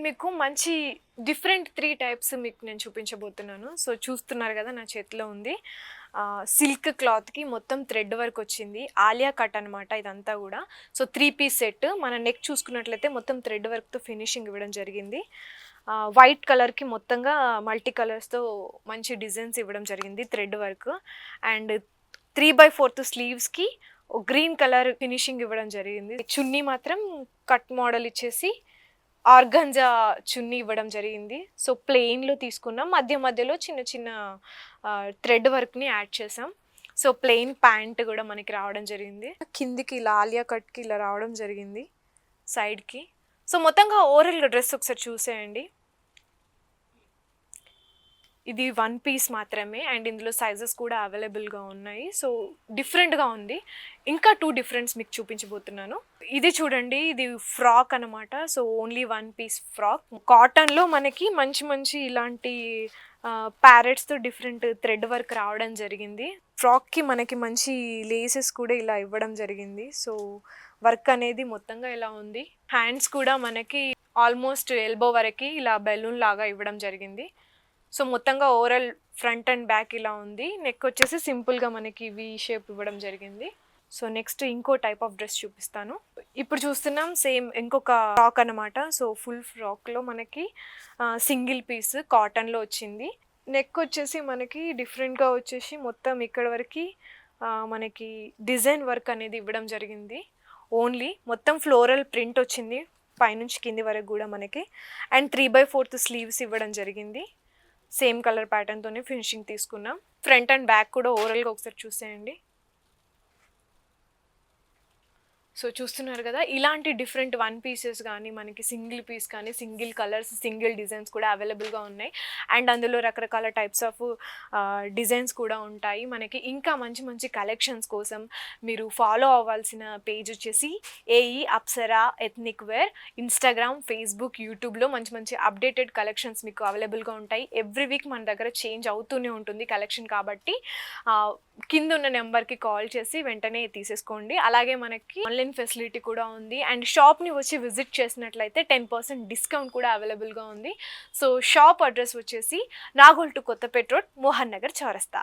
నేను మీకు మంచి డిఫరెంట్ 3 టైప్స్ మీకు నేను చూపించబోతున్నాను. సో, చూస్తున్నారు గదా! నా చేతిలో ఉంది. సిల్క్ క్లాత్‌కి మొత్తం థ్రెడ్ వర్క్ వచ్చింది. ఆలియా కట్ అనమాట ఇదంతా గూడా. So, 3 piece set. మన నెక్ చూసుకున్నట్లయితే మొత్తం థ్రెడ్ వర్క్‌తో ఫినిషింగ్ ఇవ్వడం జరిగింది. వైట్ కలర్‌కి మొత్తంగా మల్టీ కలర్స్‌తో మంచి డిజైన్స్ ఇవ్వడం జరిగింది థ్రెడ్ వర్క్. అండ్ 3/4 స్లీవ్స్‌కి గ్రీన్ కలర్ ఫినిషింగ్ ఇవ్వడం జరిగింది. చున్నీ మాత్రం కట్ మోడల్ ఇచ్చేసి ఆర్గాంజా చున్నీ ఇవ్వడం జరిగింది. సో, ప్లెయిన్‌లో తీసుకున్నాం. మధ్య మధ్యలో చిన్న చిన్న థ్రెడ్ వర్క్‌ని యాడ్ చేసాం. సో, ప్లెయిన్ ప్యాంట్ గూడా మనకి రావడం జరిగింది. కిందికి ఇలా ఆలియా కట్‌కి ఇలా రావడం జరిగింది సైడ్‌కి. సో, మొత్తంగా ఓవరాల్‌గా డ్రెస్ ఒకసారి చూసేయండి. ఇది 1 పీస్ మాత్రమే అండ్ ఇందులో సైజెస్ కూడా అవైలబుల్‌గా ఉన్నాయి. సో, డిఫరెంట్‌గా ఉంది. ఇంకా 2 డిఫరెంట్స్ మీకు చూపించబోతున్నాను. ఇది చూడండి, ఇది ఫ్రాక్ అనమాట. So, only 1 piece frock. కాటన్‌లో మనకి మంచి మంచి ఇలాంటి ప్యారెట్స్‌తో డిఫరెంట్ థ్రెడ్ వర్క్ రావడం జరిగింది. ఫ్రాక్‌కి మనకి మంచి లేసెస్ కూడా ఇలా ఇవ్వడం జరిగింది. సో, వర్క్ అనేది మొత్తంగా ఇలా ఉంది. హ్యాండ్స్ కూడా మనకి ఆల్మోస్ట్ ఎల్బో వరకి ఇలా బెలూన్ లాగా ఇవ్వడం జరిగింది. సో, మొత్తంగా ఓవరాల్ ఫ్రంట్ అండ్ బ్యాక్ ఇలా ఉంది. నెక్ వచ్చేసి సింపుల్‌గా మనకి వి షేప్ ఇవ్వడం జరిగింది. సో, నెక్స్ట్ ఇంకో టైప్ ఆఫ్ డ్రెస్ చూపిస్తాను. ఇప్పుడు చూస్తున్నాం సేమ్ ఇంకొక ఫ్రాక్ అనమాట. సో, ఫుల్ ఫ్రాక్‌లో మనకి సింగిల్ పీస్ కాటన్‌లో వచ్చింది. నెక్ వచ్చేసి మనకి డిఫరెంట్‌గా వచ్చేసి మొత్తం ఇక్కడ వరకి మనకి డిజైన్ వర్క్ అనేది ఇవ్వడం జరిగింది. ఓన్లీ మొత్తం ఫ్లోరల్ ప్రింట్ వచ్చింది పైనుంచి కింది వరకు కూడా మనకి. అండ్ 3/4 స్లీవ్స్ ఇవ్వడం జరిగింది. సేమ్ కలర్ ప్యాటర్న్‌తోనే ఫినిషింగ్ తీసుకున్నాం. ఫ్రంట్ అండ్ బ్యాక్ కూడా ఓవరాల్‌గా ఒకసారి చూసేయండి. సో, చూస్తున్నారు కదా! ఇలాంటి డిఫరెంట్ 1 పీసెస్ గానీ, మనకి సింగిల్ పీస్ కానీ, సింగిల్ కలర్స్, సింగిల్ డిజైన్స్ కూడా అవైలబుల్‌గా ఉన్నాయి. అండ్ అందులో రకరకాల టైప్స్ ఆఫ్ డిజైన్స్ కూడా ఉంటాయి. మనకి ఇంకా మంచి మంచి కలెక్షన్స్ కోసం మీరు ఫాలో అవ్వాల్సిన పేజ్ వచ్చేసి ఏఈ Apsara ethnic wear. Instagram, Facebook, యూట్యూబ్‌లో మంచి మంచి అప్డేటెడ్ కలెక్షన్స్ మీకు అవైలబుల్‌గా ఉంటాయి. ఎవ్రీ వీక్ మన దగ్గర చేంజ్ అవుతూనే ఉంటుంది కలెక్షన్ కాబట్టి కిందున్న నెంబర్‌కి కాల్ చేసి వెంటనే తీసేసుకోండి. అలాగే మనకి ఆన్‌లైన్ ఫెసిలిటీ కూడా ఉంది. అండ్ షాప్‌ని వచ్చి విజిట్ చేసినట్లయితే 10% డిస్కౌంట్ కూడా అవైలబుల్‌గా ఉంది. సో, షాప్ అడ్రస్ వచ్చేసి నాగోల్ టు కొత్తపేట్ రోడ్, మోహన్ నగర్ చౌరస్తా.